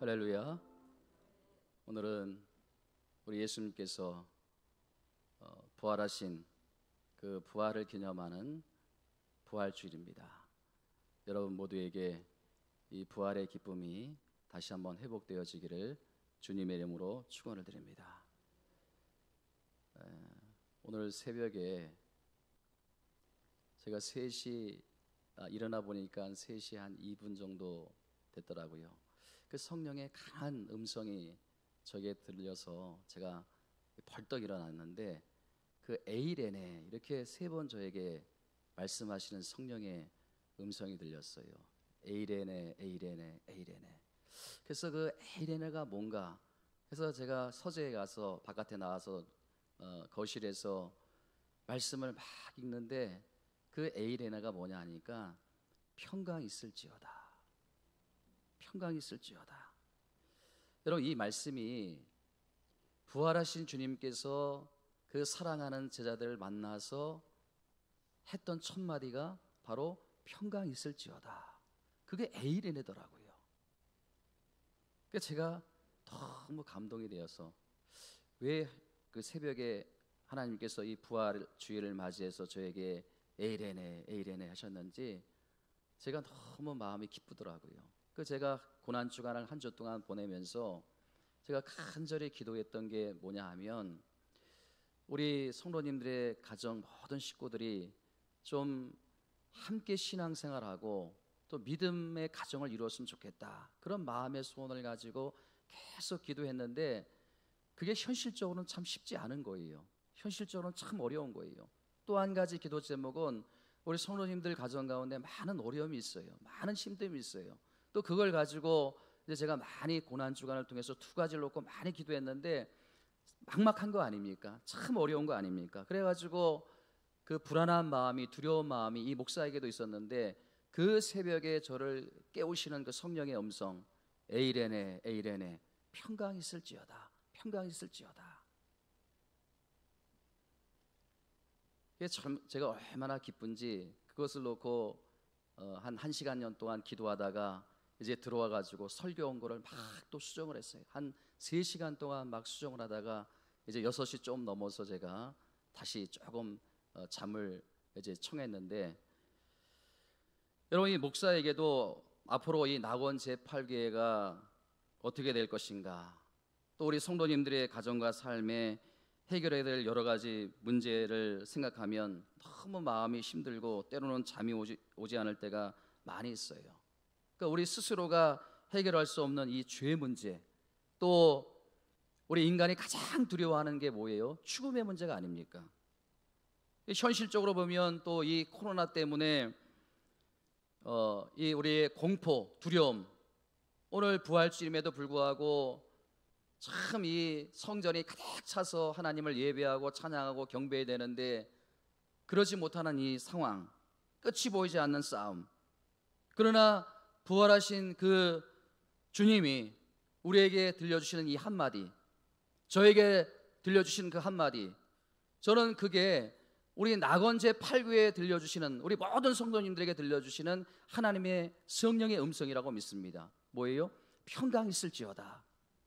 할렐루야. 오늘은 우리 예수님께서 부활하신 그 부활을 기념하는 부활주일입니다. 여러분 모두에게 이 부활의 기쁨이 다시 한번 회복되어지기를 주님의 이름으로 축원을 드립니다. 오늘 새벽에 제가 3시 일어나 보니까 3시 한 2분 정도 됐더라고요. 그 성령의 강한 음성이 저에게 들려서 제가 벌떡 일어났는데, 그 에이레네 이렇게 3번 저에게 말씀하시는 성령의 음성이 들렸어요. 에이레네, 에이레네, 에이레네. 그래서 그 에이레네가 뭔가 해서 제가 서재에 가서 바깥에 나와서 거실에서 말씀을 막 읽는데, 그 에이레네가 뭐냐 하니까 평강이 있을지어다, 평강이 있을지어다. 여러분, 이 말씀이 부활하신 주님께서 그 사랑하는 제자들을 만나서 했던 첫 마디가 바로 평강이 있을지어다. 그게 에이레네더라고요. 그래서 제가 너무 감동이 되어서, 왜 그 새벽에 하나님께서 이 부활 주일을 맞이해서 저에게 에이레네 에이레네 하셨는지 제가 너무 마음이 기쁘더라고요. 그 제가 고난 주간을 한 주 동안 보내면서 제가 간절히 기도했던 게 뭐냐 하면, 우리 성도님들의 가정 모든 식구들이 좀 함께 신앙생활하고 또 믿음의 가정을 이루었으면 좋겠다, 그런 마음의 소원을 가지고 계속 기도했는데, 그게 현실적으로는 참 쉽지 않은 거예요. 현실적으로는 참 어려운 거예요. 또 한 가지 기도 제목은, 우리 성도님들 가정 가운데 많은 어려움이 있어요. 많은 힘듦이 있어요. 또 그걸 가지고 이제 제가 많이 고난 주간을 통해서 2가지를 놓고 많이 기도했는데 막막한 거 아닙니까? 참 어려운 거 아닙니까? 그래가지고 그 불안한 마음이, 두려운 마음이 이 목사에게도 있었는데, 그 새벽에 저를 깨우시는 그 성령의 음성, 에이레네 에이레네, 평강이 있을지어다, 평강이 있을지어다. 제가 얼마나 기쁜지 그것을 놓고 한 1시간 동안 기도하다가 이제 들어와 가지고 설교 온 거를 막 또 수정을 했어요. 한 3시간 동안 막 수정을 하다가 이제 6시 좀 넘어서 제가 다시 조금 잠을 이제 청했는데, 여러분, 이 목사에게도 앞으로 이 낙원 제8교회가 어떻게 될 것인가, 또 우리 성도님들의 가정과 삶에 해결해야 될 여러 가지 문제를 생각하면 너무 마음이 힘들고 때로는 잠이 오지 않을 때가 많이 있어요. 그러니까 우리 스스로가 해결할 수 없는 이 죄 문제, 또 우리 인간이 가장 두려워하는 게 뭐예요? 죽음의 문제가 아닙니까? 현실적으로 보면 또 이 코로나 때문에 이 우리의 공포, 두려움, 오늘 부활주일임에도 불구하고 참 이 성전이 가득 차서 하나님을 예배하고 찬양하고 경배해야 되는데 그러지 못하는 이 상황, 끝이 보이지 않는 싸움. 그러나 부활하신 그 주님이 우리에게 들려주시는 이 한마디, 저에게 들려주시는 그 한마디, 저는 그게 우리 낙원 제8교회에 들려주시는, 우리 모든 성도님들에게 들려주시는 하나님의 성령의 음성이라고 믿습니다. 뭐예요? 평강이 있을지어다.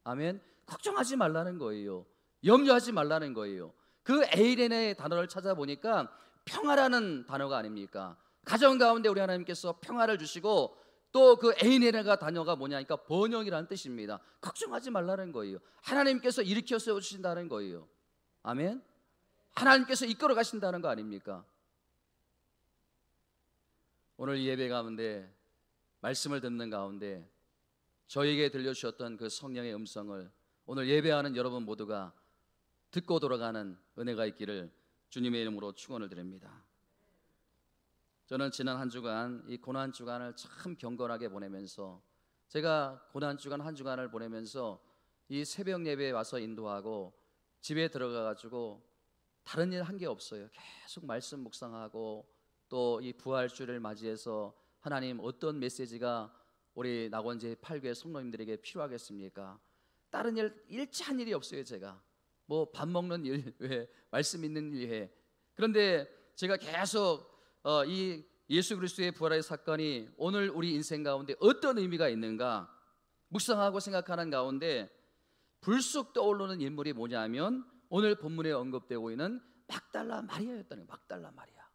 아멘. 걱정하지 말라는 거예요. 염려하지 말라는 거예요. 그 에이레네의 단어를 찾아보니까 평화라는 단어가 아닙니까? 가정 가운데 우리 하나님께서 평화를 주시고, 또 그 에이레네가 단어가 뭐냐니까 번영이라는 뜻입니다. 걱정하지 말라는 거예요. 하나님께서 일으켜 세워주신다는 거예요. 아멘. 하나님께서 이끌어 가신다는 거 아닙니까? 오늘 예배 가운데 말씀을 듣는 가운데 저에게 들려주셨던 그 성령의 음성을 오늘 예배하는 여러분 모두가 듣고 돌아가는 은혜가 있기를 주님의 이름으로 축원을 드립니다. 저는 지난 한 주간 이 고난 주간을 참 경건하게 보내면서, 제가 고난 주간 한 주간을 보내면서 이 새벽 예배에 와서 인도하고 집에 들어가 가지고 다른 일 한 게 없어요. 계속 말씀 묵상하고, 또 이 부활주를 맞이해서 하나님 어떤 메시지가 우리 낙원 제8교회 성도님들에게 필요하겠습니까? 다른 일치한 일이 없어요. 제가 뭐 밥 먹는 일 왜, 말씀 있는 일 해. 그런데 제가 계속 이 예수 그리스도의 부활의 사건이 오늘 우리 인생 가운데 어떤 의미가 있는가, 묵상하고 생각하는 가운데 불쑥 떠오르는 인물이 뭐냐면 오늘 본문에 언급되고 있는 막달라 마리아였다는 거예요. 막달라 마리아.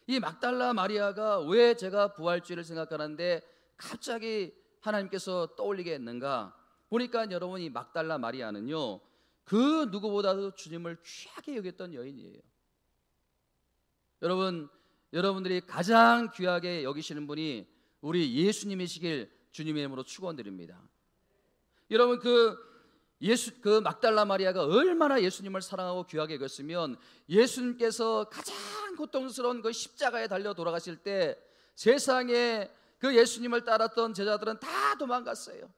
이 막달라 마리아가 왜 제가 부활주의를 생각하는데 갑자기 하나님께서 떠올리게 했는가 보니까 여러분, 이 막달라 마리아는요, 그 누구보다도 주님을 귀하게 여겼던 여인이에요. 여러분들이 가장 귀하게 여기시는 분이 우리 예수님이시길 주님의 이름으로 축원드립니다. 여러분, 그 막달라 마리아가 얼마나 예수님을 사랑하고 귀하게 여겼으면 예수님께서 가장 고통스러운 그 십자가에 달려 돌아가실 때 세상에 그 예수님을 따랐던 제자들은 다 도망갔어요.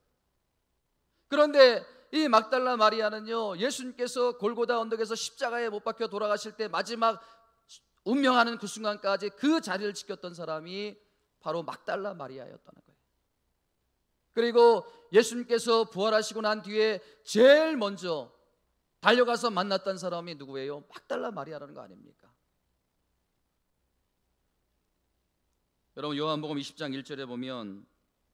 그런데 이 막달라 마리아는요, 예수님께서 골고다 언덕에서 십자가에 못 박혀 돌아가실 때 마지막 운명하는 그 순간까지 그 자리를 지켰던 사람이 바로 막달라 마리아였다는 거예요. 그리고 예수님께서 부활하시고 난 뒤에 제일 먼저 달려가서 만났던 사람이 누구예요? 막달라 마리아라는 거 아닙니까? 여러분, 요한복음 20장 1절에 보면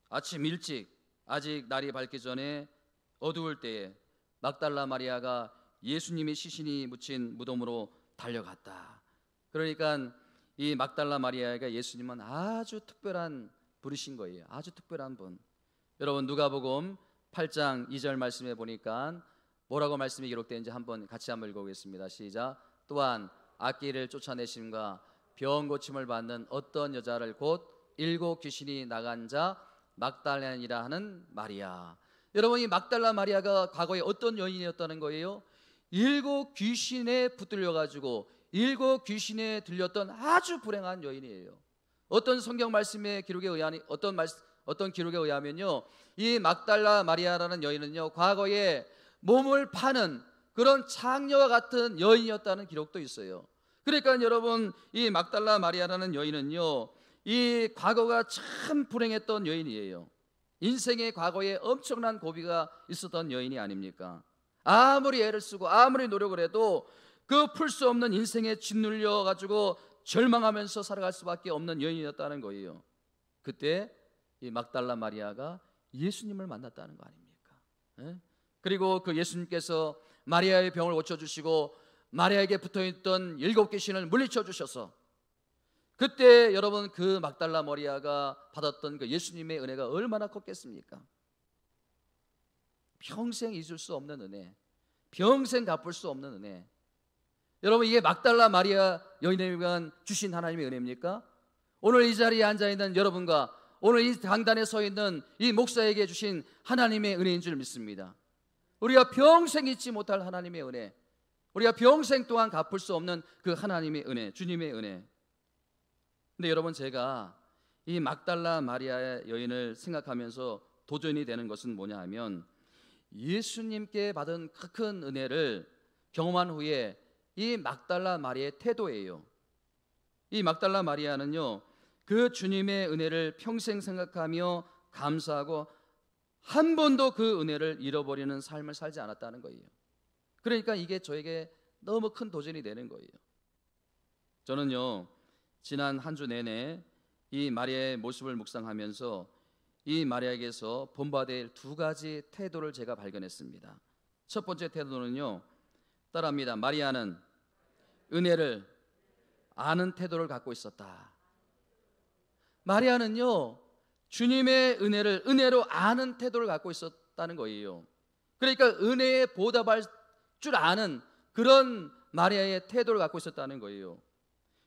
아침 일찍 아직 날이 밝기 전에 어두울 때에 막달라 마리아가 예수님이 시신이 묻힌 무덤으로 달려갔다. 그러니까 이 막달라 마리아가 예수님은 아주 특별한 분이신 거예요. 아주 특별한 분. 여러분, 누가복음 8장 2절 말씀에 보니까 뭐라고 말씀이 기록되는지 같이 한번 읽어보겠습니다. 시작. 또한 악귀를 쫓아내심과 병 고침을 받는 어떤 여자를 곧 7 귀신이 나간 자 막달라니라 하는 마리아. 여러분, 이 막달라 마리아가 과거에 어떤 여인이었다는 거예요? 7 귀신에 붙들려 가지고 7 귀신에 들렸던 아주 불행한 여인이에요. 어떤 성경 말씀의 기록에 의하면 어떤 기록에 의하면요, 이 막달라 마리아라는 여인은요, 과거에 몸을 파는 그런 창녀와 같은 여인이었다는 기록도 있어요. 그러니까 여러분, 이 막달라 마리아라는 여인은요, 이 과거가 참 불행했던 여인이에요. 인생의 과거에 엄청난 고비가 있었던 여인이 아닙니까? 아무리 애를 쓰고 아무리 노력을 해도 그 풀 수 없는 인생에 짓눌려 가지고 절망하면서 살아갈 수밖에 없는 여인이었다는 거예요. 그때 이 막달라 마리아가 예수님을 만났다는 거 아닙니까? 예? 그리고 그 예수님께서 마리아의 병을 고쳐주시고 마리아에게 붙어있던 7 귀신을 물리쳐 주셔서 그때 여러분, 그 막달라 마리아가 받았던 그 예수님의 은혜가 얼마나 컸겠습니까? 평생 잊을 수 없는 은혜, 평생 갚을 수 없는 은혜. 여러분, 이게 막달라 마리아 여인에 위한 주신 하나님의 은혜입니까? 오늘 이 자리에 앉아있는 여러분과 오늘 이 강단에 서 있는 이 목사에게 주신 하나님의 은혜인 줄 믿습니다. 우리가 평생 잊지 못할 하나님의 은혜, 우리가 평생 동안 갚을 수 없는 그 하나님의 은혜, 주님의 은혜. 근데 여러분, 제가 이 막달라 마리아의 여인을 생각하면서 도전이 되는 것은 뭐냐 하면 예수님께 받은 큰 은혜를 경험한 후에 이 막달라 마리아의 태도예요. 이 막달라 마리아는요, 그 주님의 은혜를 평생 생각하며 감사하고 한 번도 그 은혜를 잃어버리는 삶을 살지 않았다는 거예요. 그러니까 이게 저에게 너무 큰 도전이 되는 거예요. 저는요, 지난 한 주 내내 이 마리아의 모습을 묵상하면서 이 마리아에게서 본받을 2가지 태도를 제가 발견했습니다. 첫 번째 태도는요, 따라합니다. 마리아는 은혜를 아는 태도를 갖고 있었다. 마리아는요, 주님의 은혜를 은혜로 아는 태도를 갖고 있었다는 거예요. 그러니까 은혜에 보답할 줄 아는 그런 마리아의 태도를 갖고 있었다는 거예요.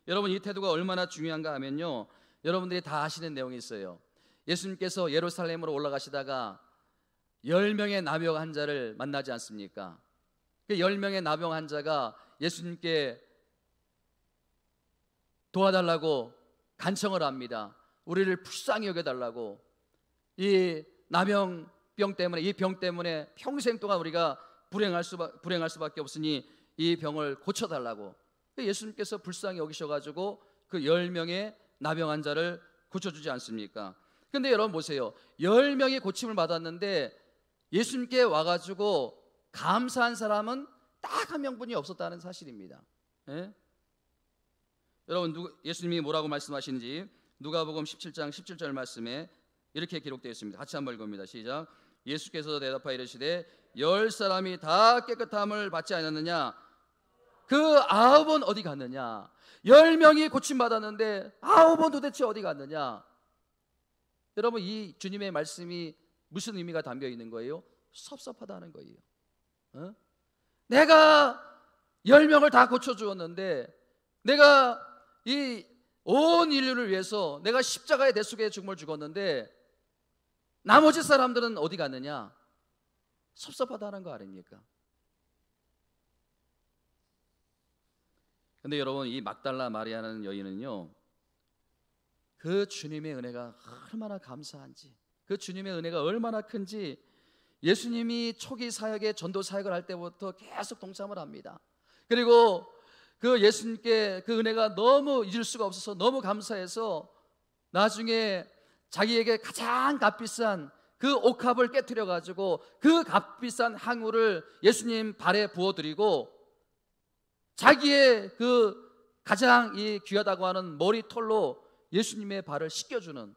여러분, 이 태도가 얼마나 중요한가 하면요, 여러분들이 다 아시는 내용이 있어요. 예수님께서 예루살렘으로 올라가시다가 10명의 나병 환자를 만나지 않습니까? 그 10명의 나병 환자가 예수님께 도와달라고 간청을 합니다. 우리를 불쌍히 여겨달라고. 이 나병병 때문에, 이 병 때문에 평생 동안 우리가 불행할 수밖에 없으니 이 병을 고쳐달라고. 예수님께서 불쌍히 여기셔가지고 그 10명의 나병 환자를 고쳐주지 않습니까? 근데 여러분 보세요. 10명이 고침을 받았는데 예수님께 와가지고 감사한 사람은 딱 한 명뿐이 없었다는 사실입니다. 예? 여러분, 예수님이 뭐라고 말씀하시는지 누가복음 17장 17절 말씀에 이렇게 기록되어 있습니다. 같이 한번 읽어봅니다. 시작. 예수께서 대답하여 이르시되 10사람이 다 깨끗함을 받지 않았느냐? 그 9은 어디 갔느냐? 10명이 고침받았는데 9은 도대체 어디 갔느냐? 여러분, 이 주님의 말씀이 무슨 의미가 담겨 있는 거예요? 섭섭하다는 거예요. 내가 10명을 다 고쳐주었는데, 내가 이 온 인류를 위해서 내가 십자가의 대속의 죽음을 죽었는데 나머지 사람들은 어디 갔느냐? 섭섭하다는 거 아닙니까? 근데 여러분, 이 막달라 마리아라는 여인은요, 그 주님의 은혜가 얼마나 감사한지, 그 주님의 은혜가 얼마나 큰지 예수님이 초기 사역의 전도 사역을 할 때부터 계속 동참을 합니다. 그리고 그 예수님께 그 은혜가 너무 잊을 수가 없어서 너무 감사해서 나중에 자기에게 가장 값비싼 그 옥합을 깨트려 가지고 그 값비싼 향유를 예수님 발에 부어드리고 자기의 그 가장 이 귀하다고 하는 머리털로 예수님의 발을 씻겨주는,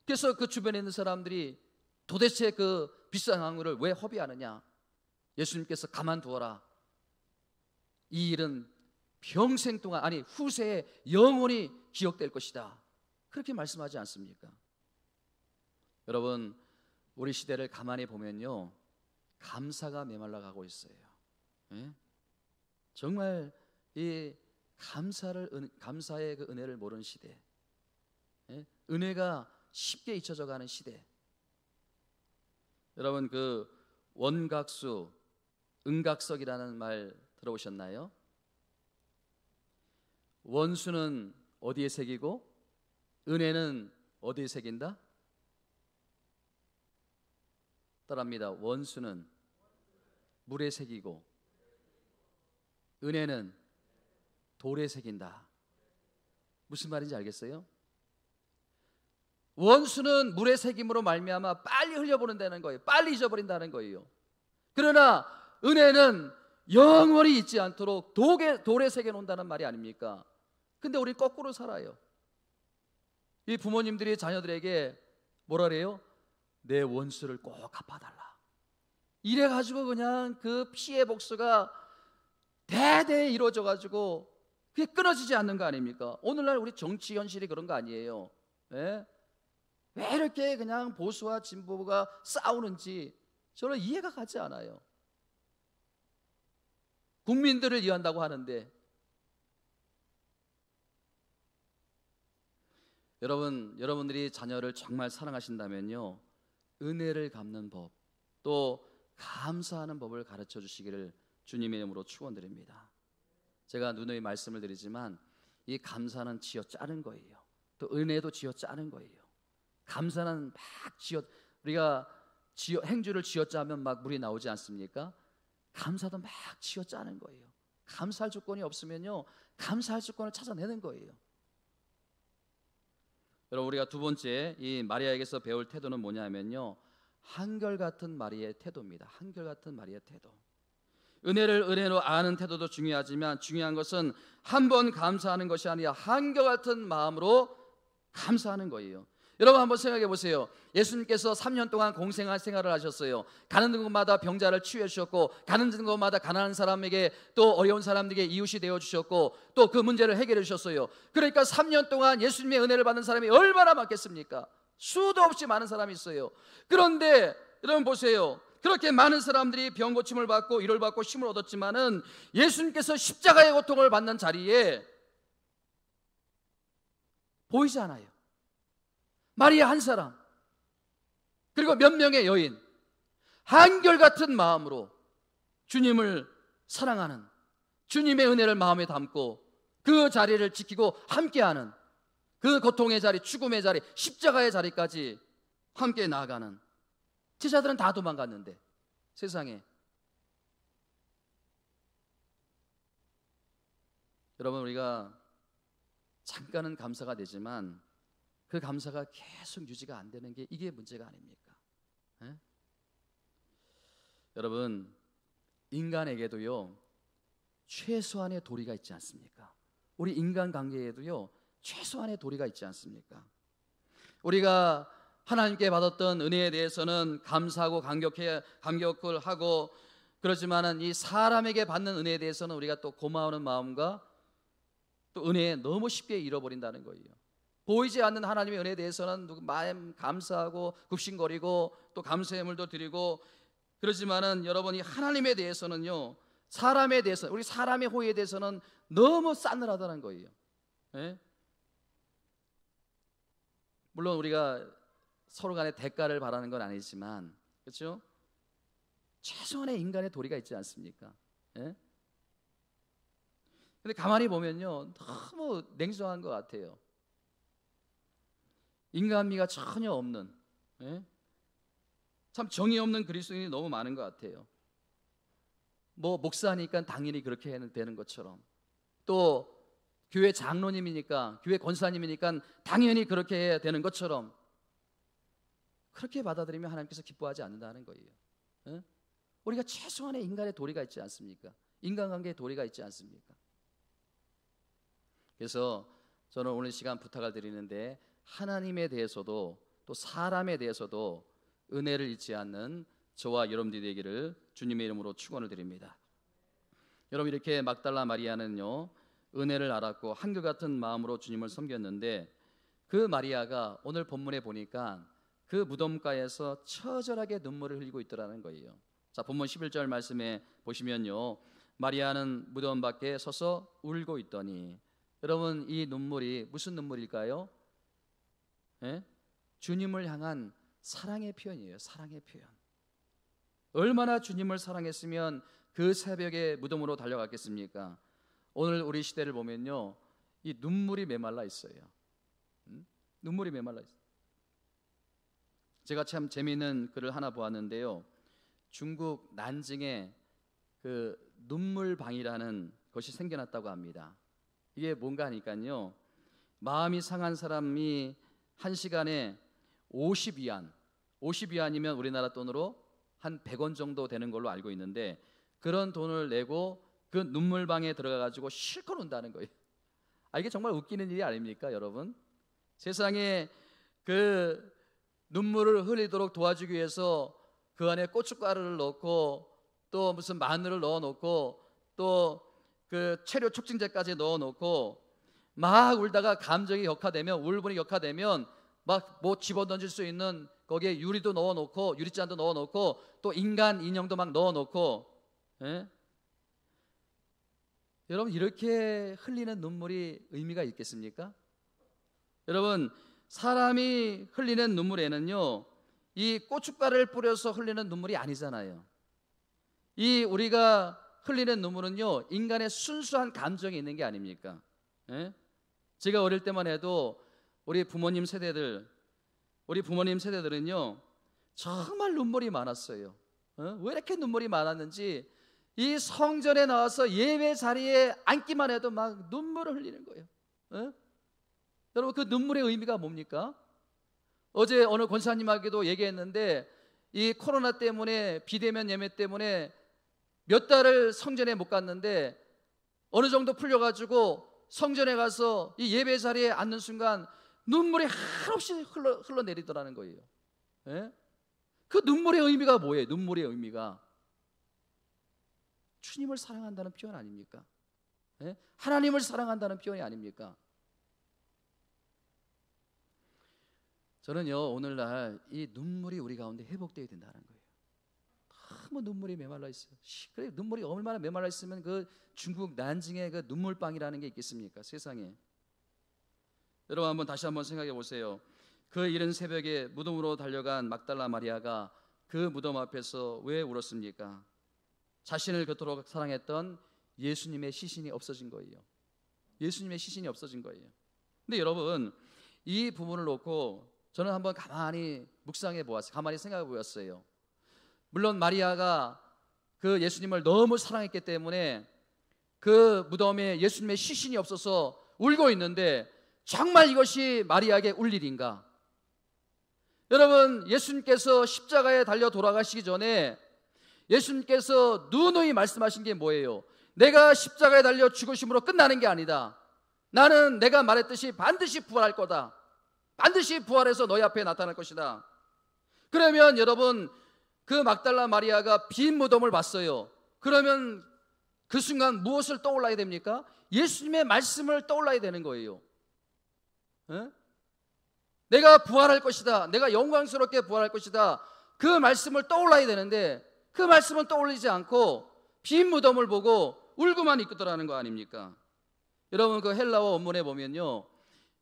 그래서 그 주변에 있는 사람들이 도대체 그 비싼 향유를 왜 허비하느냐? 예수님께서 가만두어라. 이 일은 평생 동안, 아니 후세에 영원히 기억될 것이다. 그렇게 말씀하지 않습니까? 여러분, 우리 시대를 가만히 보면요, 감사가 메말라가고 있어요. 예? 정말 이 감사의 그 은혜를 모르는 시대, 예? 은혜가 쉽게 잊혀져 가는 시대. 여러분, 그 원각수, 은각석이라는 말 들어보셨나요? 원수는 어디에 새기고 은혜는 어디에 새긴다? 따라합니다. 원수는 물에 새기고 은혜는 돌에 새긴다. 무슨 말인지 알겠어요? 원수는 물에 새김으로 말미암아 빨리 흘려보낸다는 거예요. 빨리 잊어버린다는 거예요. 그러나 은혜는 영원히 잊지 않도록 돌에 새겨놓는다는 말이 아닙니까? 근데 우리 거꾸로 살아요. 이 부모님들이 자녀들에게 뭐라 그래요? 내 원수를 꼭 갚아달라. 이래가지고 그냥 그 피해 복수가 대대에 이루어져가지고 그게 끊어지지 않는 거 아닙니까? 오늘날 우리 정치 현실이 그런 거 아니에요. 네? 왜 이렇게 그냥 보수와 진보가 싸우는지 저는 이해가 가지 않아요. 국민들을 위한다고 하는데, 여러분들이 자녀를 정말 사랑하신다면요, 은혜를 갚는 법, 또 감사하는 법을 가르쳐 주시기를 주님의 이름으로 축원드립니다. 제가 누누이 말씀을 드리지만 이 감사는 쥐어짜는 거예요. 또 은혜도 쥐어짜는 거예요. 감사는 막 우리가 행주를 쥐어짜면 막 물이 나오지 않습니까? 감사도 막 쥐어짜는 거예요. 감사할 조건이 없으면요, 감사할 조건을 찾아내는 거예요. 여러분, 우리가 두 번째 이 마리아에게서 배울 태도는 뭐냐면요, 한결같은 마리아의 태도입니다. 한결같은 마리아의 태도. 은혜를 은혜로 아는 태도도 중요하지만 중요한 것은 한 번 감사하는 것이 아니라 한결같은 마음으로 감사하는 거예요. 여러분, 한번 생각해 보세요. 예수님께서 3년 동안 공생활 생활을 하셨어요. 가는 곳마다 병자를 치유해 주셨고, 가는 곳마다 가난한 사람에게, 또 어려운 사람들에게 이웃이 되어 주셨고, 또 그 문제를 해결해 주셨어요. 그러니까 3년 동안 예수님의 은혜를 받는 사람이 얼마나 많겠습니까? 수도 없이 많은 사람이 있어요. 그런데 여러분 보세요. 그렇게 많은 사람들이 병 고침을 받고 위로를 받고 힘을 얻었지만은 예수님께서 십자가의 고통을 받는 자리에 보이지 않아요. 마리아 한 사람, 그리고 몇 명의 여인, 한결같은 마음으로 주님을 사랑하는, 주님의 은혜를 마음에 담고 그 자리를 지키고 함께하는, 그 고통의 자리, 죽음의 자리, 십자가의 자리까지 함께 나아가는. 제자들은 다 도망갔는데 세상에. 여러분, 우리가 잠깐은 감사가 되지만 그 감사가 계속 유지가 안 되는 게 이게 문제가 아닙니까? 에? 여러분, 인간에게도요 최소한의 도리가 있지 않습니까? 우리 인간관계에도요 최소한의 도리가 있지 않습니까? 우리가 하나님께 받았던 은혜에 대해서는 감사하고 감격을 하고, 그렇지만은 이 사람에게 받는 은혜에 대해서는 우리가 또 고마워하는 마음과 또 은혜에 너무 쉽게 잃어버린다는 거예요. 보이지 않는 하나님의 은혜에 대해서는 마음 감사하고 굽신거리고 또 감사의 물도 드리고, 그렇지만은 여러분이 하나님에 대해서는요, 사람에 대해서, 우리 사람의 호의에 대해서는 너무 싸늘하다는 거예요. 예? 물론 우리가 서로 간에 대가를 바라는 건 아니지만, 그렇죠? 최소한의 인간의 도리가 있지 않습니까? 예? 근데 가만히 보면요, 너무 냉정한 것 같아요. 인간미가 전혀 없는, 예? 참 정의 없는 그리스도인이 너무 많은 것 같아요. 뭐 목사니까 당연히 그렇게 해야 되는 것처럼, 또 교회 장로님이니까, 교회 권사님이니까 당연히 그렇게 해야 되는 것처럼, 그렇게 받아들이면 하나님께서 기뻐하지 않는다는 거예요. 예? 우리가 최소한의 인간의 도리가 있지 않습니까? 인간관계의 도리가 있지 않습니까? 그래서 저는 오늘 시간 부탁을 드리는데, 하나님에 대해서도 또 사람에 대해서도 은혜를 잊지 않는 저와 여러분들이 되기를 주님의 이름으로 축원을 드립니다. 여러분, 이렇게 막달라 마리아는요, 은혜를 알았고 한결같은 마음으로 주님을 섬겼는데, 그 마리아가 오늘 본문에 보니까 그 무덤가에서 처절하게 눈물을 흘리고 있더라는 거예요. 자, 본문 11절 말씀에 보시면요, 마리아는 무덤 밖에 서서 울고 있더니, 여러분, 이 눈물이 무슨 눈물일까요? 예? 주님을 향한 사랑의 표현이에요. 사랑의 표현. 얼마나 주님을 사랑했으면 그 새벽에 무덤으로 달려갔겠습니까? 오늘 우리 시대를 보면요, 이 눈물이 메말라 있어요. 눈물이 메말라 있어요. 제가 참 재미있는 글을 하나 보았는데요, 중국 난징에 그 눈물방이라는 것이 생겨났다고 합니다. 이게 뭔가 하니까요, 마음이 상한 사람이 1시간에 50위안, 50위안이면 우리나라 돈으로 한 100원 정도 되는 걸로 알고 있는데, 그런 돈을 내고 그 눈물방에 들어가 가지고 실컷 운다는 거예요. 이게 정말 웃기는 일이 아닙니까, 여러분? 세상에 그 눈물을 흘리도록 도와주기 위해서 그 안에 고춧가루를 넣고, 또 무슨 마늘을 넣어 놓고, 또 그 체류 촉진제까지 넣어 놓고, 막 울다가 감정이 격화되면, 울분이 격화되면 막 뭐 집어던질 수 있는 거기에 유리도 넣어 놓고, 유리잔도 넣어 놓고, 또 인간 인형도 막 넣어 놓고, 예? 여러분, 이렇게 흘리는 눈물이 의미가 있겠습니까? 여러분, 사람이 흘리는 눈물에는요, 이 고춧가루를 뿌려서 흘리는 눈물이 아니잖아요. 이 우리가 흘리는 눈물은요, 인간의 순수한 감정이 있는 게 아닙니까? 예? 제가 어릴 때만 해도 우리 부모님 세대들은요, 정말 눈물이 많았어요. 왜 이렇게 눈물이 많았는지, 이 성전에 나와서 예배 자리에 앉기만 해도 막 눈물을 흘리는 거예요. 여러분, 그 눈물의 의미가 뭡니까? 어제 어느 권사님에게도 얘기했는데, 이 코로나 때문에, 비대면 예배 때문에 몇 달을 성전에 못 갔는데, 어느 정도 풀려가지고 성전에 가서 이 예배 자리에 앉는 순간 눈물이 한없이 흘러내리더라는 거예요. 예? 그 눈물의 의미가 뭐예요? 눈물의 의미가 주님을 사랑한다는 표현 아닙니까? 예? 하나님을 사랑한다는 표현이 아닙니까? 저는요, 오늘날 이 눈물이 우리 가운데 회복되어야 된다는 거예요. 너무 눈물이 메말라 있어요. 그래, 눈물이 얼마나 메말라 있으면 그 중국 난징의 그 눈물방이라는 게 있겠습니까, 세상에. 여러분, 다시 한번 생각해 보세요. 그 이른 새벽에 무덤으로 달려간 막달라 마리아가 그 무덤 앞에서 왜 울었습니까? 자신을 그토록 사랑했던 예수님의 시신이 없어진 거예요. 예수님의 시신이 없어진 거예요. 근데 여러분, 이 부분을 놓고 저는 한번 가만히 묵상해 보았어요. 가만히 생각해 보았어요. 물론 마리아가 그 예수님을 너무 사랑했기 때문에 그 무덤에 예수님의 시신이 없어서 울고 있는데, 정말 이것이 마리아에게 울 일인가? 여러분, 예수님께서 십자가에 달려 돌아가시기 전에 예수님께서 누누이 말씀하신 게 뭐예요? 내가 십자가에 달려 죽으심으로 끝나는 게 아니다. 나는 내가 말했듯이 반드시 부활할 거다. 반드시 부활해서 너희 앞에 나타날 것이다. 그러면 여러분, 그 막달라 마리아가 빈 무덤을 봤어요. 그러면 그 순간 무엇을 떠올라야 됩니까? 예수님의 말씀을 떠올라야 되는 거예요. 에? 내가 부활할 것이다, 내가 영광스럽게 부활할 것이다, 그 말씀을 떠올라야 되는데 그 말씀은 떠올리지 않고 빈 무덤을 보고 울고만 있더라는 거 아닙니까? 여러분, 그 헬라어 원문에 보면요,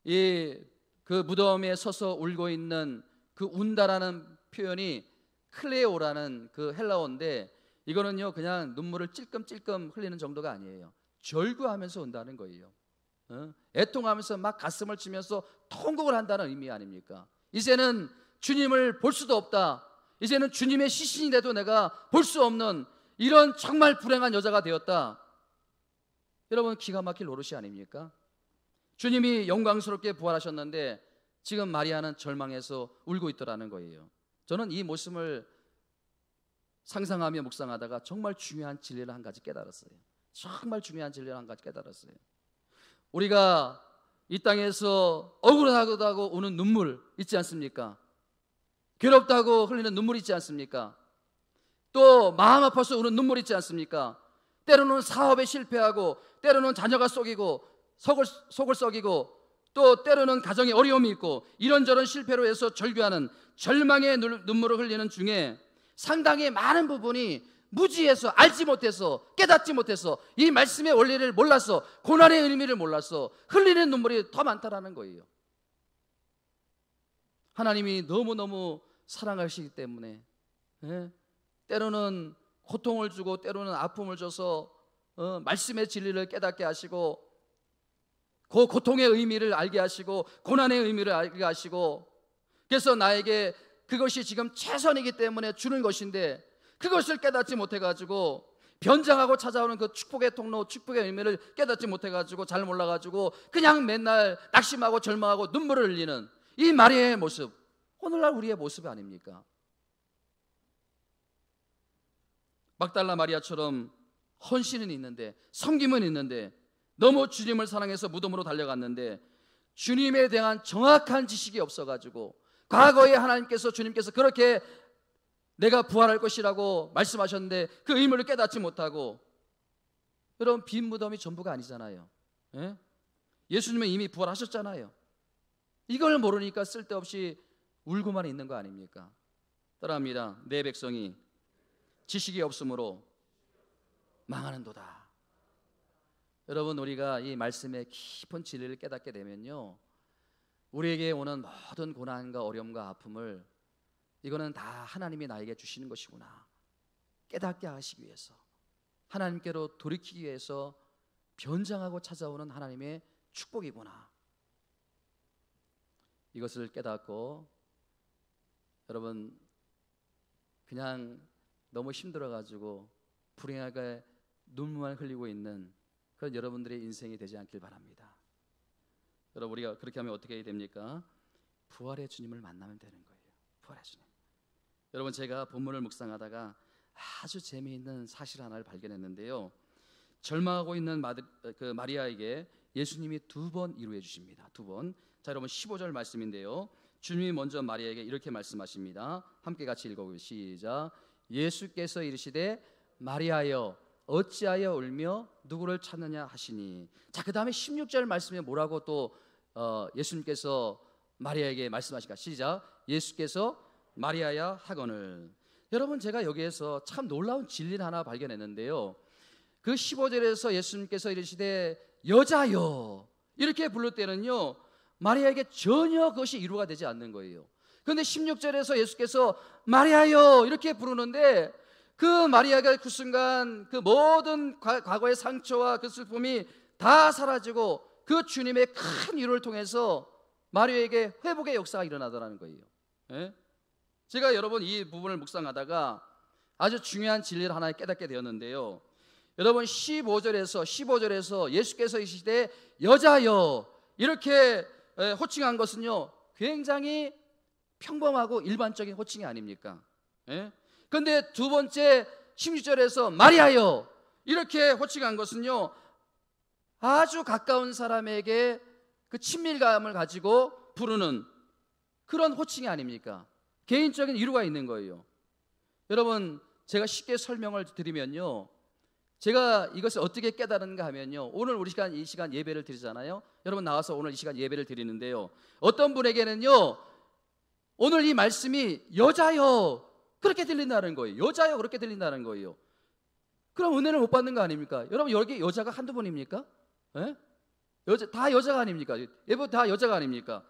그 무덤에 서서 울고 있는 그 운다라는 표현이 클레오라는 그 헬라어인데, 이거는요 그냥 눈물을 찔끔찔끔 흘리는 정도가 아니에요. 절구하면서 운다는 거예요. 애통하면서 막 가슴을 치면서 통곡을 한다는 의미 아닙니까? 이제는 주님을 볼 수도 없다, 이제는 주님의 시신이 돼도 내가 볼 수 없는 이런 정말 불행한 여자가 되었다. 여러분, 기가 막힐 노릇이 아닙니까? 주님이 영광스럽게 부활하셨는데 지금 마리아는 절망해서 울고 있더라는 거예요. 저는 이 모습을 상상하며 묵상하다가 정말 중요한 진리를 한 가지 깨달았어요. 정말 중요한 진리를 한 가지 깨달았어요. 우리가 이 땅에서 억울하다고 우는 눈물 있지 않습니까? 괴롭다고 흘리는 눈물 있지 않습니까? 또 마음 아파서 우는 눈물 있지 않습니까? 때로는 사업에 실패하고, 때로는 자녀가 속이고 속을 썩이고, 또 때로는 가정에 어려움이 있고, 이런저런 실패로 해서 절규하는 절망의 눈물을 흘리는 중에 상당히 많은 부분이 무지해서, 알지 못해서, 깨닫지 못해서, 이 말씀의 원리를 몰라서, 고난의 의미를 몰라서 흘리는 눈물이 더 많다라는 거예요. 하나님이 너무너무 사랑하시기 때문에 때로는 고통을 주고 때로는 아픔을 줘서 말씀의 진리를 깨닫게 하시고, 그 고통의 의미를 알게 하시고, 고난의 의미를 알게 하시고, 그래서 나에게 그것이 지금 최선이기 때문에 주는 것인데 그것을 깨닫지 못해가지고, 변장하고 찾아오는 그 축복의 통로, 축복의 의미를 깨닫지 못해가지고, 잘 몰라가지고 그냥 맨날 낙심하고 절망하고 눈물을 흘리는 이 마리아의 모습, 오늘날 우리의 모습이 아닙니까? 막달라 마리아처럼 헌신은 있는데, 섬김은 있는데, 너무 주님을 사랑해서 무덤으로 달려갔는데 주님에 대한 정확한 지식이 없어가지고, 과거에 하나님께서, 주님께서 그렇게 내가 부활할 것이라고 말씀하셨는데 그 의미를 깨닫지 못하고, 여러분, 빈 무덤이 전부가 아니잖아요. 예수님은 이미 부활하셨잖아요. 이걸 모르니까 쓸데없이 울고만 있는 거 아닙니까? 따라합니다. 내 백성이 지식이 없으므로 망하는도다. 여러분, 우리가 이 말씀의 깊은 진리를 깨닫게 되면요, 우리에게 오는 모든 고난과 어려움과 아픔을, 이거는 다 하나님이 나에게 주시는 것이구나 깨닫게 하시기 위해서, 하나님께로 돌이키기 위해서 변장하고 찾아오는 하나님의 축복이구나, 이것을 깨닫고, 여러분, 그냥 너무 힘들어가지고 불행하게 눈물만 흘리고 있는 그런 여러분들의 인생이 되지 않길 바랍니다. 여러분, 우리가 그렇게 하면 어떻게 해야 됩니까? 부활의 주님을 만나면 되는 거예요. 부활의 주님. 여러분, 제가 본문을 묵상하다가 아주 재미있는 사실 하나를 발견했는데요, 절망하고 있는 그 마리아에게 예수님이 두 번 위로해 주십니다. 두 번. 자, 여러분, 15절 말씀인데요, 주님이 먼저 마리아에게 이렇게 말씀하십니다. 함께 같이 읽어보겠습니다. 시작. 예수께서 이르시되 마리아여 어찌하여 울며 누구를 찾느냐 하시니. 자, 그 다음에 16절 말씀에 뭐라고 또 예수님께서 마리아에게 말씀하실까? 시작. 예수께서 마리아야 하거늘. 여러분, 제가 여기에서 참 놀라운 진리를 하나 발견했는데요, 그 15절에서 예수님께서 이르시되 여자여 이렇게 부를 때는요, 마리아에게 전혀 그것이 이루가 되지 않는 거예요. 그런데 16절에서 예수께서 마리아여 이렇게 부르는데, 그 마리아가 그 순간 그 모든 과거의 상처와 그 슬픔이 다 사라지고 그 주님의 큰 위로를 통해서 마리아에게 회복의 역사가 일어나더라는 거예요. 제가 여러분 이 부분을 묵상하다가 아주 중요한 진리를 하나 깨닫게 되었는데요, 여러분 15절에서 예수께서 이 시대에 여자여 이렇게 호칭한 것은요, 굉장히 평범하고 일반적인 호칭이 아닙니까? 그런데 두 번째 16절에서 마리아여 이렇게 호칭한 것은요, 아주 가까운 사람에게 그 친밀감을 가지고 부르는 그런 호칭이 아닙니까? 개인적인 이유가 있는 거예요. 여러분, 제가 쉽게 설명을 드리면요, 제가 이것을 어떻게 깨달은가 하면요, 오늘 우리 이 시간 예배를 드리잖아요. 여러분 나와서 오늘 이 시간 예배를 드리는데요, 어떤 분에게는요 오늘 이 말씀이 여자여 그렇게 들린다는 거예요. 여자여 그렇게 들린다는 거예요. 그럼 은혜를 못 받는 거 아닙니까? 여러분 여기 여자가 한두 분입니까? 예? 다 여자가 아닙니까? 예부 다 여자가 아닙니까?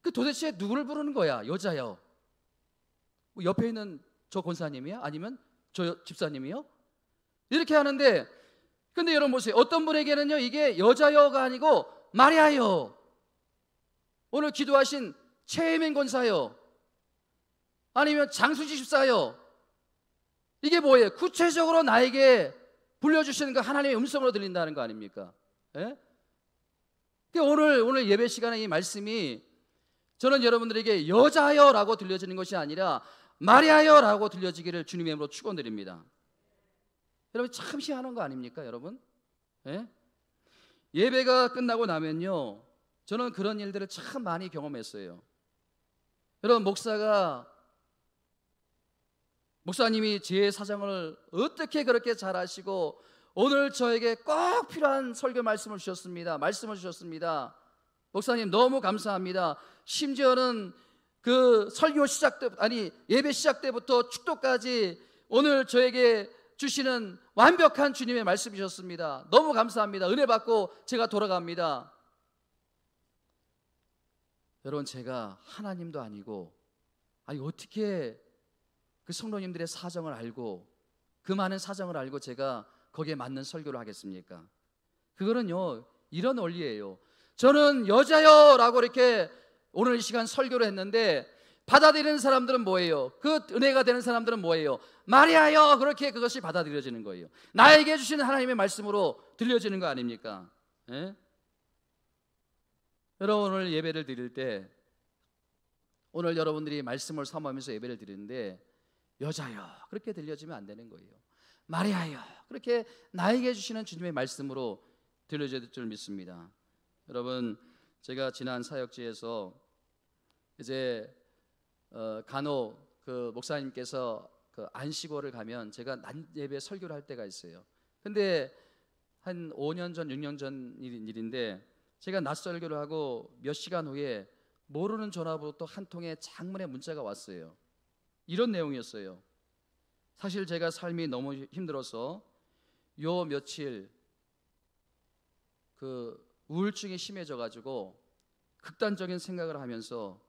그 도대체 누구를 부르는 거야? 여자여. 뭐 옆에 있는 저 권사님이야? 아니면 저 집사님이요? 이렇게 하는데, 근데 여러분 보세요. 어떤 분에게는요 이게 여자여가 아니고 마리아여, 오늘 기도하신 최혜민 권사여, 아니면 장수지 집사여, 이게 뭐예요? 구체적으로 나에게 불려주시는 그 하나님의 음성으로 들린다는 거 아닙니까? 예? 오늘 예배 시간에 이 말씀이 저는 여러분들에게 여자여라고 들려지는 것이 아니라 마리아여라고 들려지기를 주님의 이름으로 축원드립니다. 여러분 참 희한한 거 아닙니까, 여러분? 예? 예배가 끝나고 나면요, 저는 그런 일들을 참 많이 경험했어요. 여러분 목사님이 제 사정을 어떻게 그렇게 잘 아시고 오늘 저에게 꼭 필요한 설교 말씀을 주셨습니다. 목사님 너무 감사합니다. 심지어는 그 설교 시작 때, 예배 시작 때부터 축도까지 오늘 저에게 주시는 완벽한 주님의 말씀이셨습니다. 너무 감사합니다. 은혜 받고 제가 돌아갑니다. 여러분, 제가 하나님도 아니고 어떻게 그 성도님들의 사정을 알고, 그 많은 사정을 알고 제가 거기에 맞는 설교를 하겠습니까? 그거는요 이런 원리예요. 저는 여자여라고 이렇게 오늘 이 시간 설교를 했는데 받아들이는 사람들은 뭐예요? 그 은혜가 되는 사람들은 뭐예요? 마리아여, 그렇게 그것이 받아들여지는 거예요. 나에게 주시는 하나님의 말씀으로 들려지는 거 아닙니까? 예? 여러분 오늘 예배를 드릴 때, 오늘 여러분들이 말씀을 사모하면서 예배를 드리는데 여자여 그렇게 들려지면 안 되는 거예요. 마리아여 그렇게 나에게 주시는 주님의 말씀으로 들려질 줄 믿습니다. 여러분, 제가 지난 사역지에서 이제 간혹 그 목사님께서 그 안식월을 가면 제가 낮 예배 설교를 할 때가 있어요. 근데 한 5년 전 6년 전 일인데, 제가 낮 설교를 하고 몇 시간 후에 모르는 전화번호 또 한 통의 장문의 문자가 왔어요. 이런 내용이었어요. 사실 제가 삶이 너무 힘들어서 요 며칠 그 우울증이 심해져 가지고 극단적인 생각을 하면서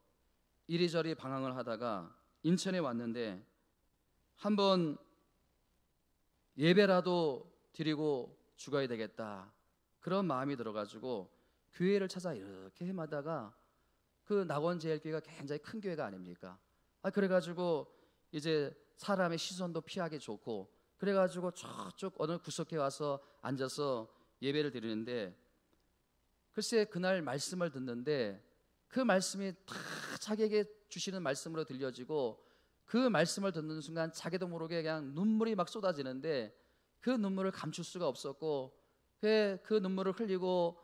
이리저리 방황을 하다가 인천에 왔는데, 한번 예배라도 드리고 죽어야 되겠다 그런 마음이 들어가지고 교회를 찾아 이렇게 헤매다가 그 낙원제일교회가 굉장히 큰 교회가 아닙니까? 그래가지고 이제 사람의 시선도 피하기 좋고, 그래가지고 저쪽 어느 구석에 와서 앉아서 예배를 드리는데, 글쎄 그날 말씀을 듣는데 그 말씀이 다 자기에게 주시는 말씀으로 들려지고, 그 말씀을 듣는 순간 자기도 모르게 그냥 눈물이 막 쏟아지는데 그 눈물을 감출 수가 없었고, 그 눈물을 흘리고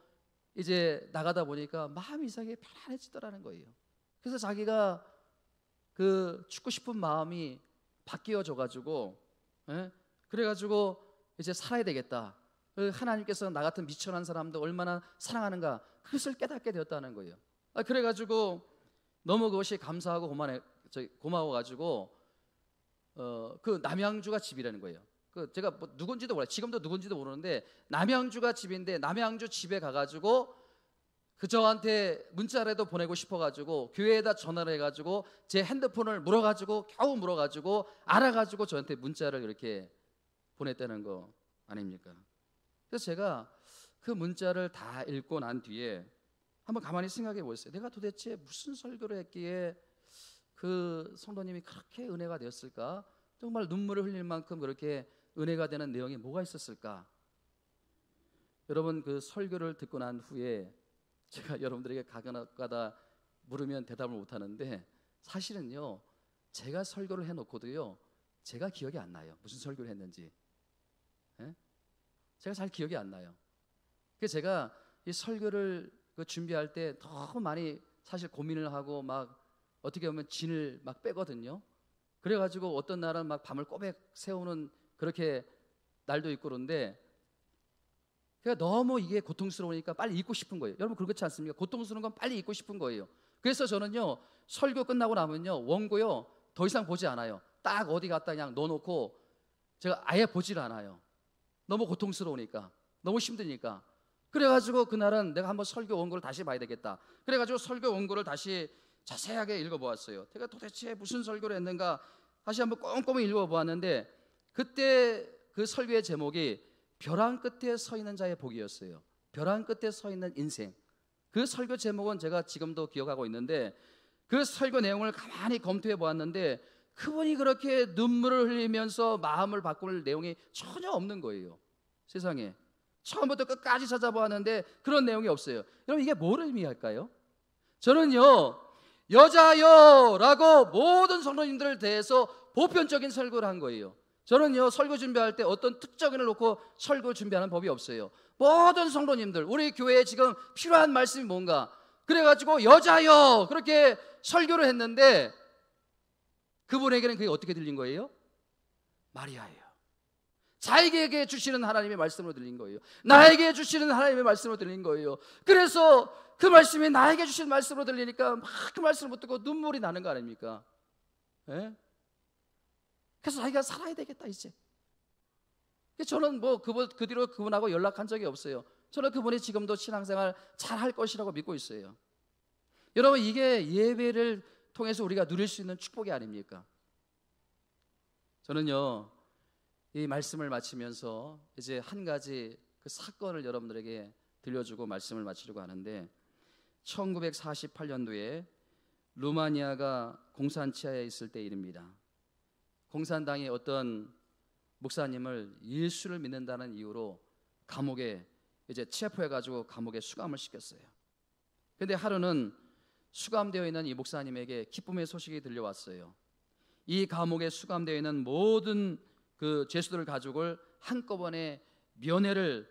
이제 나가다 보니까 마음이 이상하게 편안해지더라는 거예요. 그래서 자기가 그 죽고 싶은 마음이 바뀌어져 가지고, 그래가지고 이제 살아야 되겠다, 하나님께서 나 같은 미천한 사람도 얼마나 사랑하는가, 그것을 깨닫게 되었다는 거예요. 그래가지고 너무 그것이 감사하고 고마워가지고 그 남양주가 집이라는 거예요. 제가 뭐 누군지도 몰라요. 지금도 누군지도 모르는데 남양주가 집인데, 남양주 집에 가가지고 저한테 문자라도 보내고 싶어가지고 교회에다 전화를 해가지고 제 핸드폰을 겨우 물어가지고 알아가지고 저한테 문자를 이렇게 보냈다는 거 아닙니까? 그래서 제가 그 문자를 다 읽고 난 뒤에 한번 가만히 생각해 보겠어요. 내가 도대체 무슨 설교를 했기에 그 성도님이 그렇게 은혜가 되었을까? 정말 눈물을 흘릴 만큼 그렇게 은혜가 되는 내용이 뭐가 있었을까? 여러분, 그 설교를 듣고 난 후에 제가 여러분들에게 가다 물으면 대답을 못 하는데, 사실은요 제가 설교를 해놓고도요 제가 기억이 안 나요. 무슨 설교를 했는지. 제가 잘 기억이 안 나요. 그래서 제가 이 설교를 준비할 때 너무 많이 사실 고민을 하고 막 어떻게 보면 진을 막 빼거든요. 그래가지고 어떤 날은 막 밤을 꼬박 새우는 그렇게 날도 있고 그런데 그러니까 너무 이게 고통스러우니까 빨리 잊고 싶은 거예요. 여러분 그렇지 않습니까? 고통스러운 건 빨리 잊고 싶은 거예요. 그래서 저는요 설교 끝나고 나면요 원고요 더 이상 보지 않아요. 딱 어디 갔다 그냥 넣어놓고 제가 아예 보지를 않아요. 너무 고통스러우니까, 너무 힘드니까. 그래가지고 그날은 내가 한번 설교 원고를 다시 봐야 되겠다. 그래가지고 설교 원고를 다시 자세하게 읽어보았어요. 제가 도대체 무슨 설교를 했는가 다시 한번 꼼꼼히 읽어보았는데 그때 그 설교의 제목이 벼랑 끝에 서 있는 자의 복이었어요. 벼랑 끝에 서 있는 인생. 그 설교 제목은 제가 지금도 기억하고 있는데 그 설교 내용을 가만히 검토해 보았는데 그분이 그렇게 눈물을 흘리면서 마음을 바꿀 내용이 전혀 없는 거예요. 세상에 처음부터 끝까지 찾아보았는데 그런 내용이 없어요. 여러분 이게 뭘 의미할까요? 저는요 여자여라고 모든 성도님들을 대해서 보편적인 설교를 한 거예요. 저는요 설교 준비할 때 어떤 특정인을 놓고 설교 준비하는 법이 없어요. 모든 성도님들 우리 교회에 지금 필요한 말씀이 뭔가 그래가지고 여자여 그렇게 설교를 했는데 그분에게는 그게 어떻게 들린 거예요? 마리아예요. 자기에게 주시는 하나님의 말씀으로 들린 거예요. 나에게 주시는 하나님의 말씀으로 들린 거예요. 그래서 그 말씀이 나에게 주신 말씀으로 들리니까 막 그 말씀을 못 듣고 눈물이 나는 거 아닙니까? 예? 그래서 자기가 살아야 되겠다 이제. 저는 뭐 그 뒤로 그분하고 연락한 적이 없어요. 저는 그분이 지금도 신앙생활 잘할 것이라고 믿고 있어요. 여러분 이게 예배를 통해서 우리가 누릴 수 있는 축복이 아닙니까? 저는요 이 말씀을 마치면서 이제 한 가지 그 사건을 여러분들에게 들려주고 말씀을 마치려고 하는데 1948년도에 루마니아가 공산치하에 있을 때 일입니다. 공산당이 어떤 목사님을 예수를 믿는다는 이유로 감옥에 이제 체포해가지고 감옥에 수감을 시켰어요. 그런데 하루는 수감되어 있는 이 목사님에게 기쁨의 소식이 들려왔어요. 이 감옥에 수감되어 있는 모든 그 죄수들 가족을 한꺼번에 면회를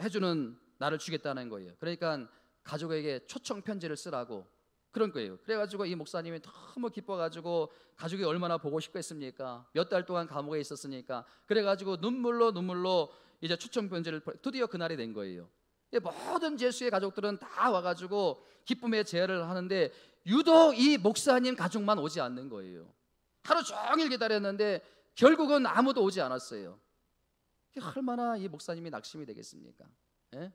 해주는 날을 주겠다는 거예요. 그러니까 가족에게 초청 편지를 쓰라고 그런 거예요. 그래가지고 이 목사님이 너무 기뻐가지고 가족이 얼마나 보고 싶겠습니까? 몇 달 동안 감옥에 있었으니까. 그래가지고 눈물로 이제 초청 편지를 드디어 그날이 된 거예요. 모든 죄수의 가족들은 다 와가지고 기쁨의 제회를 하는데 유독 이 목사님 가족만 오지 않는 거예요. 하루 종일 기다렸는데 결국은 아무도 오지 않았어요. 얼마나 이 목사님이 낙심이 되겠습니까? 예?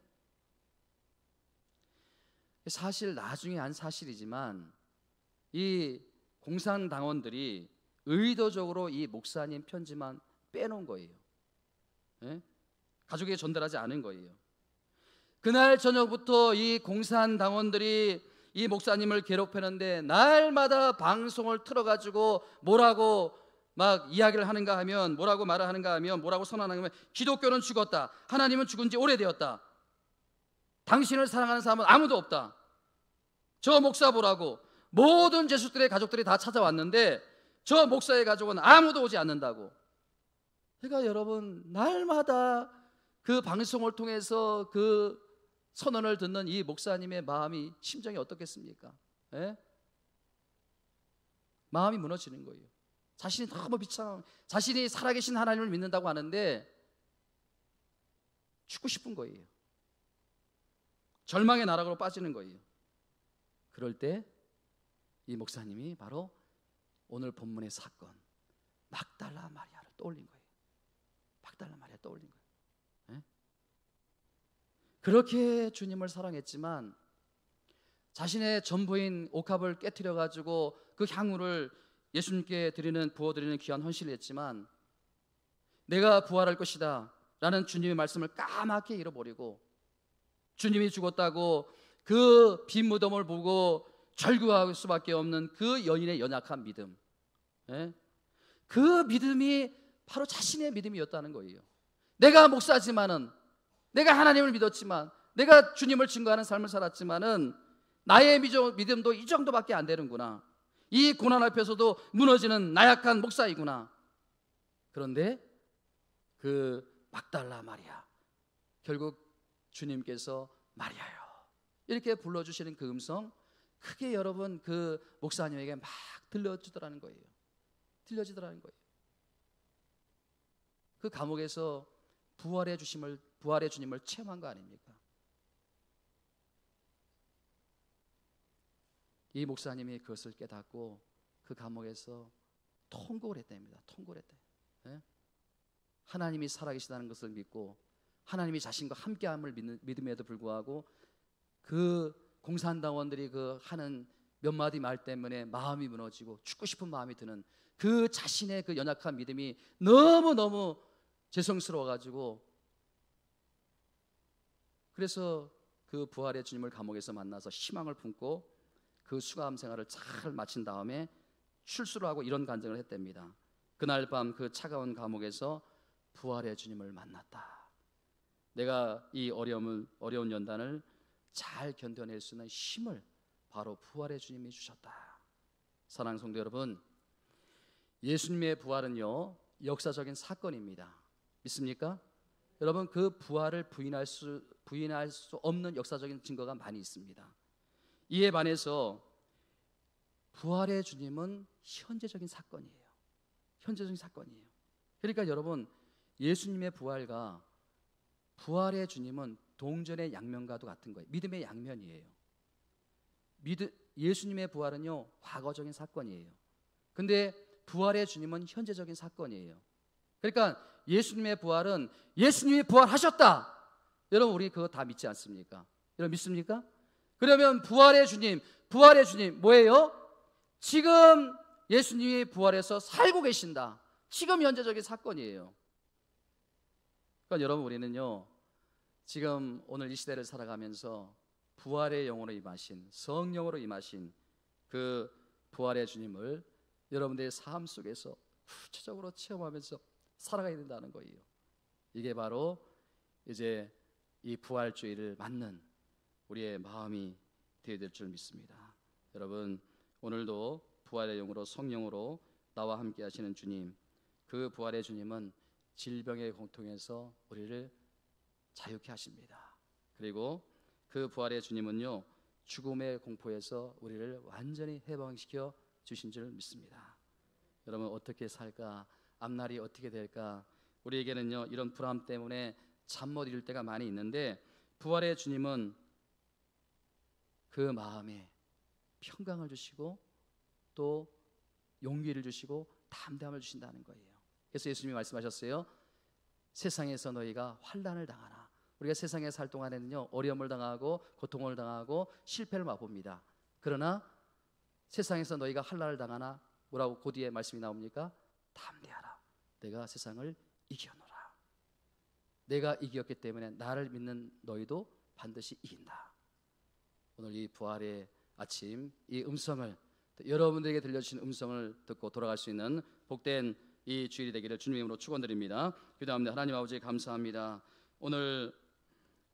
사실 나중에 한 사실이지만 이 공산당원들이 의도적으로 이 목사님 편지만 빼놓은 거예요. 예? 가족에게 전달하지 않은 거예요. 그날 저녁부터 이 공산당원들이 이 목사님을 괴롭히는데 날마다 방송을 틀어가지고 뭐라고 막 이야기를 하는가 하면 뭐라고 말을 하는가 하면 뭐라고 선언하는가 하면 기독교는 죽었다. 하나님은 죽은 지 오래되었다. 당신을 사랑하는 사람은 아무도 없다. 저 목사 보라고 모든 죄수들의 가족들이 다 찾아왔는데 저 목사의 가족은 아무도 오지 않는다고. 그러니까 여러분 날마다 그 방송을 통해서 그 선언을 듣는 이 목사님의 마음이 심정이 어떻겠습니까? 예? 마음이 무너지는 거예요. 자신이 너무 비참한 자신이 살아계신 하나님을 믿는다고 하는데 죽고 싶은 거예요. 절망의 나락으로 빠지는 거예요. 그럴 때 이 목사님이 바로 오늘 본문의 사건 막달라 마리아를 떠올린 거예요. 막달라 마리아 떠올린 거예요. 예? 그렇게 주님을 사랑했지만 자신의 전부인 옥합을 깨트려 가지고 그 향유를 예수님께 부어드리는 귀한 헌신을 했지만 내가 부활할 것이다 라는 주님의 말씀을 까맣게 잃어버리고 주님이 죽었다고 그 빈 무덤을 보고 절규할 수밖에 없는 그 여인의 연약한 믿음, 예? 그 믿음이 바로 자신의 믿음이었다는 거예요. 내가 목사지만은 내가 하나님을 믿었지만 내가 주님을 증거하는 삶을 살았지만은 나의 믿음도 이 정도밖에 안 되는구나. 이 고난 앞에서도 무너지는 나약한 목사이구나. 그런데 그 막달라 마리아 결국 주님께서 마리아요 이렇게 불러주시는 그 음성, 크게 여러분 그 목사님에게 막 들려주더라는 거예요. 들려지더라는 거예요. 그 감옥에서 부활의 주님을 체험한 거 아닙니까? 이 목사님이 그것을 깨닫고 그 감옥에서 통곡을 했답니다. 통곡을 했대. 예? 하나님이 살아계시다는 것을 믿고 하나님이 자신과 함께함을 믿음에도 불구하고 그 공산당원들이 그 하는 몇 마디 말 때문에 마음이 무너지고 죽고 싶은 마음이 드는 그 자신의 그 연약한 믿음이 너무너무 죄송스러워가지고, 그래서 그 부활의 주님을 감옥에서 만나서 희망을 품고 그 수감 생활을 잘 마친 다음에 출소를 하고 이런 간증을 했답니다. 그날 밤 그 차가운 감옥에서 부활의 주님을 만났다. 내가 이 어려운 연단을 잘 견뎌낼 수 있는 힘을 바로 부활의 주님이 주셨다. 사랑하는 성도 여러분, 예수님의 부활은요 역사적인 사건입니다. 믿습니까? 여러분, 그 부활을 부인할 수 없는 역사적인 증거가 많이 있습니다. 이에 반해서 부활의 주님은 현재적인 사건이에요. 현재적인 사건이에요. 그러니까 여러분, 예수님의 부활과 부활의 주님은 동전의 양면과도 같은 거예요. 믿음의 양면이에요. 예수님의 부활은요 과거적인 사건이에요. 근데 부활의 주님은 현재적인 사건이에요. 그러니까 예수님의 부활은 예수님이 부활하셨다. 여러분, 우리 그거 다 믿지 않습니까? 여러분 믿습니까? 그러면 부활의 주님 뭐예요? 지금 예수님이 부활해서 살고 계신다. 지금 현재적인 사건이에요. 그러니까 여러분, 우리는요 지금 오늘 이 시대를 살아가면서 부활의 영으로 임하신, 성령으로 임하신 그 부활의 주님을 여러분들의 삶 속에서 구체적으로 체험하면서 살아가야 된다는 거예요. 이게 바로 이제 이 부활주의를 맞는 우리의 마음이 되어야 될 줄 믿습니다. 여러분, 오늘도 부활의 영으로, 성령으로 나와 함께 하시는 주님, 그 부활의 주님은 질병의 공통에서 우리를 자유케 하십니다. 그리고 그 부활의 주님은요 죽음의 공포에서 우리를 완전히 해방시켜 주신 줄 믿습니다. 여러분, 어떻게 살까? 앞날이 어떻게 될까? 우리에게는요 이런 불안 때문에 잠 못 이룰 때가 많이 있는데, 부활의 주님은 그 마음에 평강을 주시고 또 용기를 주시고 담대함을 주신다는 거예요. 그래서 예수님이 말씀하셨어요. 세상에서 너희가 환난을 당하나. 우리가 세상에 살 동안에는요 어려움을 당하고 고통을 당하고 실패를 맛봅니다. 그러나 세상에서 너희가 환난을 당하나, 뭐라고 그 뒤에 말씀이 나옵니까? 담대하라. 내가 세상을 이겨노라. 내가 이겼기 때문에 나를 믿는 너희도 반드시 이긴다. 오늘 이 부활의 아침, 이 음성을, 여러분들에게 들려주신 음성을 듣고 돌아갈 수 있는 복된 이 주일이 되기를 주님의 이름으로 축원드립니다. 기도합니다. 하나님 아버지, 감사합니다. 오늘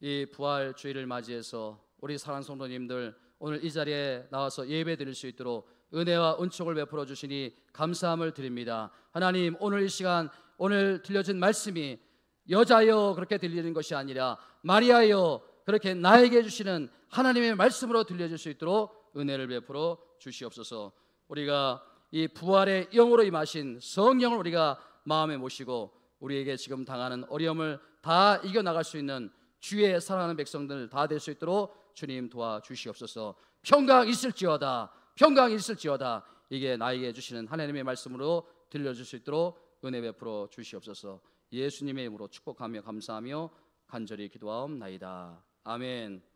이 부활 주일을 맞이해서 우리 사랑하는 성도님들 오늘 이 자리에 나와서 예배 드릴 수 있도록 은혜와 은총을 베풀어 주시니 감사함을 드립니다. 하나님, 오늘 이 시간, 오늘 들려진 말씀이 여자여 그렇게 들리는 것이 아니라 마리아여 그렇게 나에게 주시는 하나님의 말씀으로 들려질 수 있도록 은혜를 베풀어 주시옵소서. 우리가 이 부활의 영으로 임하신 성령을 우리가 마음에 모시고 우리에게 지금 당하는 어려움을 다 이겨나갈 수 있는 주의 사랑하는 백성들 다 될 수 있도록 주님 도와주시옵소서. 평강 있을지어다, 평강 있을지어다. 이게 나에게 주시는 하나님의 말씀으로 들려줄 수 있도록 은혜 베풀어 주시옵소서. 예수님의 이름으로 축복하며 감사하며 간절히 기도하옵나이다. 아멘.